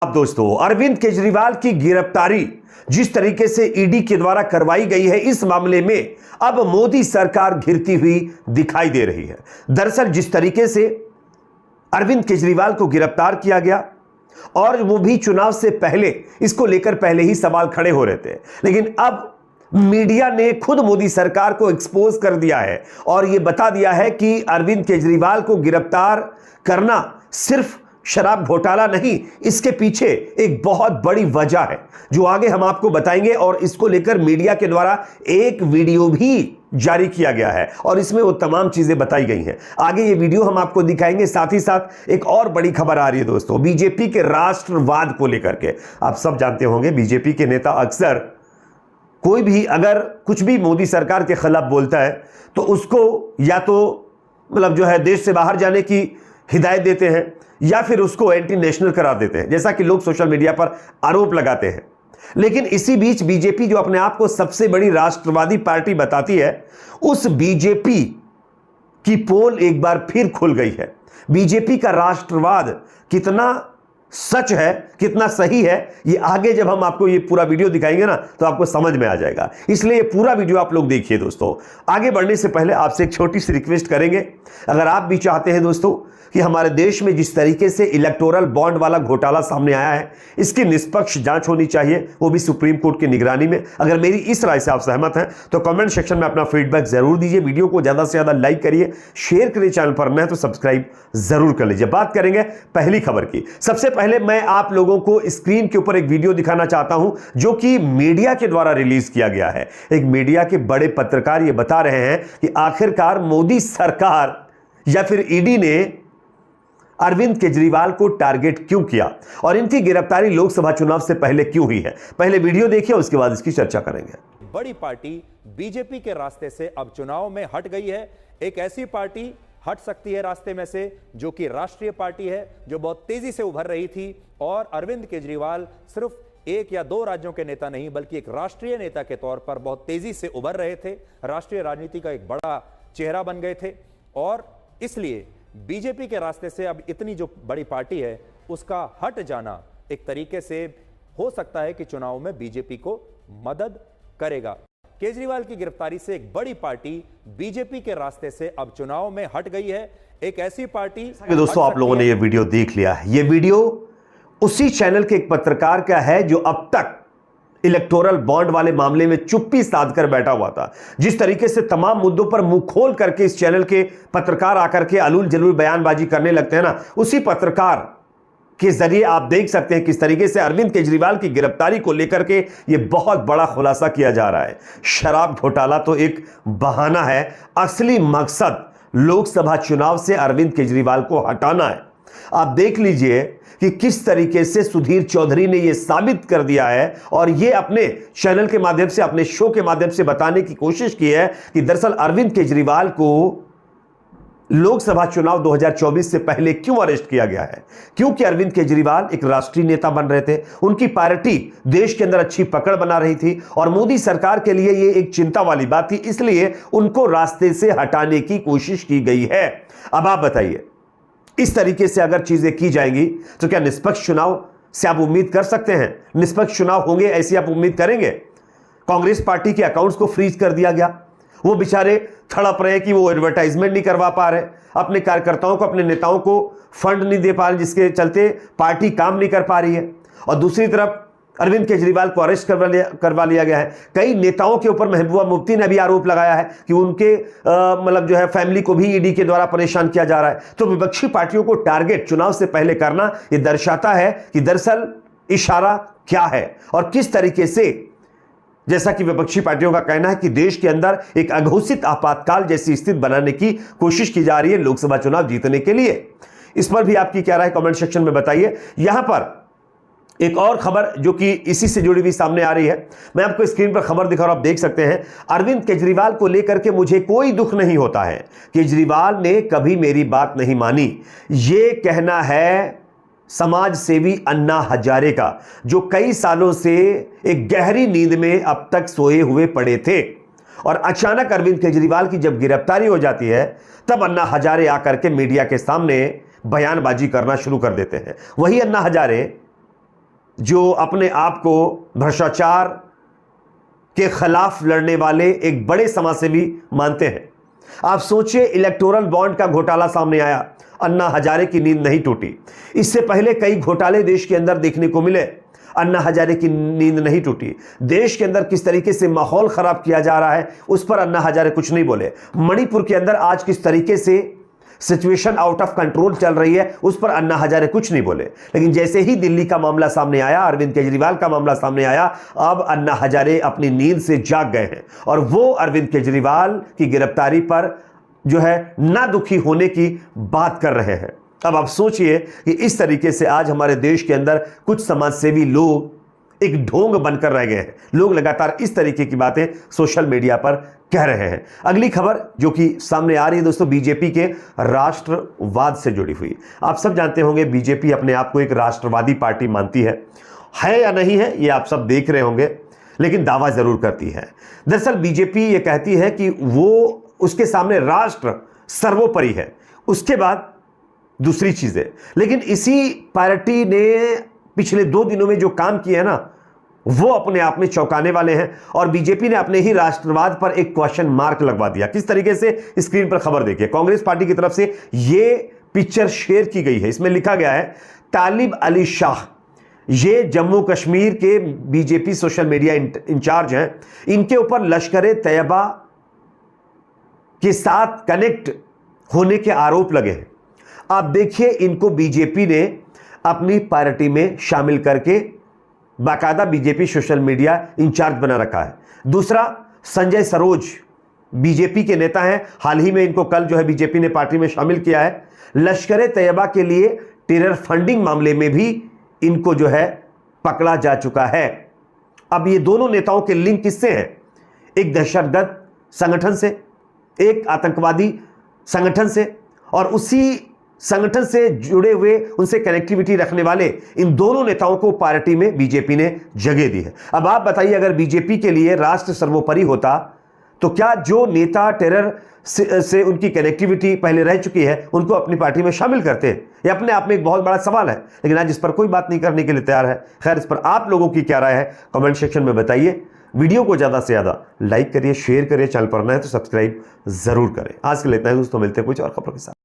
अब दोस्तों, अरविंद केजरीवाल की गिरफ्तारी जिस तरीके से ईडी के द्वारा करवाई गई है, इस मामले में अब मोदी सरकार घिरती हुई दिखाई दे रही है। दरअसल जिस तरीके से अरविंद केजरीवाल को गिरफ्तार किया गया और वो भी चुनाव से पहले, इसको लेकर पहले ही सवाल खड़े हो रहे थे, लेकिन अब मीडिया ने खुद मोदी सरकार को एक्सपोज कर दिया है और यह बता दिया है कि अरविंद केजरीवाल को गिरफ्तार करना सिर्फ शराब घोटाला नहीं, इसके पीछे एक बहुत बड़ी वजह है जो आगे हम आपको बताएंगे। और इसको लेकर मीडिया के द्वारा एक वीडियो भी जारी किया गया है और इसमें वो तमाम चीजें बताई गई हैं। आगे ये वीडियो हम आपको दिखाएंगे। साथ ही साथ एक और बड़ी खबर आ रही है दोस्तों, बीजेपी के राष्ट्रवाद को लेकर के। आप सब जानते होंगे बीजेपी के नेता अक्सर कोई भी अगर कुछ भी मोदी सरकार के खिलाफ बोलता है तो उसको या तो जो है देश से बाहर जाने की हिदायत देते हैं या फिर उसको एंटी नेशनल करार देते हैं, जैसा कि लोग सोशल मीडिया पर आरोप लगाते हैं। लेकिन इसी बीच बीजेपी जो अपने आप को सबसे बड़ी राष्ट्रवादी पार्टी बताती है, उस बीजेपी की पोल एक बार फिर खुल गई है। बीजेपी का राष्ट्रवाद कितना सच है, कितना सही है, ये आगे जब हम आपको ये पूरा वीडियो दिखाएंगे ना तो आपको समझ में आ जाएगा। इसलिए ये पूरा वीडियो आप लोग देखिए दोस्तों। आगे बढ़ने से पहले आपसे एक छोटी सी रिक्वेस्ट करेंगे, अगर आप भी चाहते हैं दोस्तों कि हमारे देश में जिस तरीके से इलेक्टोरल बॉन्ड वाला घोटाला सामने आया है, इसकी निष्पक्ष जांच होनी चाहिए, वो भी सुप्रीम कोर्ट की निगरानी में। अगर मेरी इस राय से आप सहमत हैं तो कमेंट सेक्शन में अपना फीडबैक जरूर दीजिए। वीडियो को ज्यादा से ज्यादा लाइक करिए, शेयर करिए, चैनल पर नए तो सब्सक्राइब जरूर कर लीजिए। बात करेंगे पहली खबर की। सबसे पहले मैं आप लोगों को स्क्रीन के ऊपर एक वीडियो दिखाना चाहता हूं जो कि मीडिया के द्वारा रिलीज किया गया है। एक मीडिया के बड़े पत्रकार ये बता रहे हैं कि आखिरकार मोदी सरकार या फिर ईडी ने अरविंद केजरीवाल को टारगेट क्यों किया और इनकी गिरफ्तारी लोकसभा चुनाव से पहले क्यों हुई है। पहले वीडियो देखिए, उसके बाद इसकी चर्चा करेंगे। बड़ी पार्टी बीजेपी के रास्ते से अब चुनाव में हट गई है। एक ऐसी पार्टी हट सकती है रास्ते में से जो कि राष्ट्रीय पार्टी है, जो बहुत तेजी से उभर रही थी। और अरविंद केजरीवाल सिर्फ एक या दो राज्यों के नेता नहीं बल्कि एक राष्ट्रीय नेता के तौर पर बहुत तेजी से उभर रहे थे, राष्ट्रीय राजनीति का एक बड़ा चेहरा बन गए थे। और इसलिए बीजेपी के रास्ते से अब इतनी जो बड़ी पार्टी है उसका हट जाना एक तरीके से हो सकता है कि चुनाव में बीजेपी को मदद करेगा। केजरीवाल की गिरफ्तारी से एक बड़ी पार्टी बीजेपी के रास्ते से अब चुनाव में हट गई है। एक ऐसी पार्टी दोस्तों, आप लोगों ने यह वीडियो देख लिया है। यह वीडियो उसी चैनल के एक पत्रकार का है जो अब तक इलेक्टोरल बॉन्ड वाले मामले में चुप्पी साध कर बैठा हुआ था। जिस तरीके से तमाम मुद्दों पर मुंह खोल करके इस चैनल के पत्रकार आकर के अलूल जलूल बयानबाजी करने लगते हैं ना, उसी पत्रकार के जरिए आप देख सकते हैं किस तरीके से अरविंद केजरीवाल की गिरफ्तारी को लेकर के यह बहुत बड़ा खुलासा किया जा रहा है। शराब घोटाला तो एक बहाना है, असली मकसद लोकसभा चुनाव से अरविंद केजरीवाल को हटाना है। आप देख लीजिए कि किस तरीके से सुधीर चौधरी ने यह साबित कर दिया है और यह अपने चैनल के माध्यम से, अपने शो के माध्यम से बताने की कोशिश की है कि दरअसल अरविंद केजरीवाल को लोकसभा चुनाव 2024 से पहले क्यों अरेस्ट किया गया है। क्योंकि अरविंद केजरीवाल एक राष्ट्रीय नेता बन रहे थे, उनकी पार्टी देश के अंदर अच्छी पकड़ बना रही थी और मोदी सरकार के लिए यह एक चिंता वाली बात थी, इसलिए उनको रास्ते से हटाने की कोशिश की गई है। अब आप बताइए, इस तरीके से अगर चीजें की जाएंगी तो क्या निष्पक्ष चुनाव से आप उम्मीद कर सकते हैं? निष्पक्ष चुनाव होंगे ऐसी आप उम्मीद करेंगे? कांग्रेस पार्टी के अकाउंट्स को फ्रीज कर दिया गया, वो बेचारे तड़प रहे कि वो एडवर्टाइजमेंट नहीं करवा पा रहे, अपने कार्यकर्ताओं को, अपने नेताओं को फंड नहीं दे पा रहे, जिसके चलते पार्टी काम नहीं कर पा रही है। और दूसरी तरफ अरविंद केजरीवाल को अरेस्ट करवा लिया गया है। कई नेताओं के ऊपर महबूबा मुफ्ती ने भी आरोप लगाया है कि उनके जो है फैमिली को भी ईडी के द्वारा परेशान किया जा रहा है। तो विपक्षी पार्टियों को टारगेट चुनाव से पहले करना यह दर्शाता है कि दरअसल इशारा क्या है और किस तरीके से, जैसा कि विपक्षी पार्टियों का कहना है कि देश के अंदर एक अघोषित आपातकाल जैसी स्थिति बनाने की कोशिश की जा रही है लोकसभा चुनाव जीतने के लिए। इस पर भी आपकी क्या राय कमेंट सेक्शन में बताइए। यहां पर एक और खबर जो कि इसी से जुड़ी हुई सामने आ रही है, मैं आपको स्क्रीन पर खबर दिखा रहा हूं, आप देख सकते हैं। अरविंद केजरीवाल को लेकर के मुझे कोई दुख नहीं होता है, केजरीवाल ने कभी मेरी बात नहीं मानी, यह कहना है समाज सेवी अन्ना हजारे का, जो कई सालों से एक गहरी नींद में अब तक सोए हुए पड़े थे और अचानक अरविंद केजरीवाल की जब गिरफ्तारी हो जाती है तब अन्ना हजारे आकर के मीडिया के सामने बयानबाजी करना शुरू कर देते हैं। वही अन्ना हजारे जो अपने आप को भ्रष्टाचार के खिलाफ लड़ने वाले एक बड़े समाजसेवी मानते हैं। आप सोचिए, इलेक्टोरल बॉन्ड का घोटाला सामने आया, अन्ना हजारे की नींद नहीं टूटी। इससे पहले कई घोटाले देश के अंदर देखने को मिले, अन्ना हजारे की नींद नहीं टूटी। देश के अंदर किस तरीके से माहौल खराब किया जा रहा है उस पर अन्ना हजारे कुछ नहीं बोले। मणिपुर के अंदर आज किस तरीके से सिचुएशन आउट ऑफ कंट्रोल चल रही है उस पर अन्ना हजारे कुछ नहीं बोले। लेकिन जैसे ही दिल्ली का मामला सामने आया, अरविंद केजरीवाल का मामला सामने आया, अब अन्ना हजारे अपनी नींद से जाग गए हैं और वो अरविंद केजरीवाल की गिरफ्तारी पर जो है ना दुखी होने की बात कर रहे हैं। अब आप सोचिए कि इस तरीके से आज हमारे देश के अंदर कुछ समाजसेवी लोग एक ढोंग बनकर रह गए हैं। लोग लगातार इस तरीके की बातें सोशल मीडिया पर कह रहे हैं। अगली खबर जो कि सामने आ रही है दोस्तों, बीजेपी के राष्ट्रवाद से जुड़ी हुई। आप सब जानते होंगे बीजेपी अपने आप को एक राष्ट्रवादी पार्टी मानती है या नहीं है ये आप सब देख रहे होंगे, लेकिन दावा जरूर करती है। दरअसल बीजेपी ये कहती है कि वो उसके सामने राष्ट्र सर्वोपरि है, उसके बाद दूसरी चीजें। लेकिन इसी पार्टी ने पिछले 2 दिनों में जो काम किया है ना, वो अपने आप में चौंकाने वाले हैं। और बीजेपी ने अपने ही राष्ट्रवाद पर एक क्वेश्चन मार्क लगवा दिया। किस तरीके से, स्क्रीन पर खबर देखिए। कांग्रेस पार्टी की तरफ से ये पिक्चर शेयर की गई है। इसमें लिखा गया है, तालिब अली शाह, ये जम्मू कश्मीर के बीजेपी सोशल मीडिया इंचार्ज हैं, इनके ऊपर लश्कर तैयबा के साथ कनेक्ट होने के आरोप लगे हैं। आप देखिए, इनको बीजेपी ने अपनी पार्टी में शामिल करके बाकायदा बीजेपी सोशल मीडिया इंचार्ज बना रखा है। दूसरा, संजय सरोज बीजेपी के नेता हैं, हाल ही में इनको कल जो है बीजेपी ने पार्टी में शामिल किया है। लश्कर तैयबा के लिए टेरर फंडिंग मामले में भी इनको जो है पकड़ा जा चुका है। अब ये दोनों नेताओं के लिंक किससे हैं? एक दहशतगर्द संगठन से, एक आतंकवादी संगठन से, और उसी संगठन से जुड़े हुए, उनसे कनेक्टिविटी रखने वाले इन दोनों नेताओं को पार्टी में बीजेपी ने जगह दी है। अब आप बताइए, अगर बीजेपी के लिए राष्ट्र सर्वोपरि होता तो क्या जो नेता टेरर से उनकी कनेक्टिविटी पहले रह चुकी है उनको अपनी पार्टी में शामिल करते? यह अपने आप में एक बहुत बड़ा सवाल है, लेकिन आज इस पर कोई बात नहीं करने के लिए तैयार है। खैर, इस पर आप लोगों की क्या राय है कमेंट सेक्शन में बताइए। वीडियो को ज़्यादा से ज़्यादा लाइक करिए, शेयर करिए, चैनल पर नए तो सब्सक्राइब जरूर करें। आज के लिए इतना ही दोस्तों, मिलते हैं कुछ और खबरों के साथ।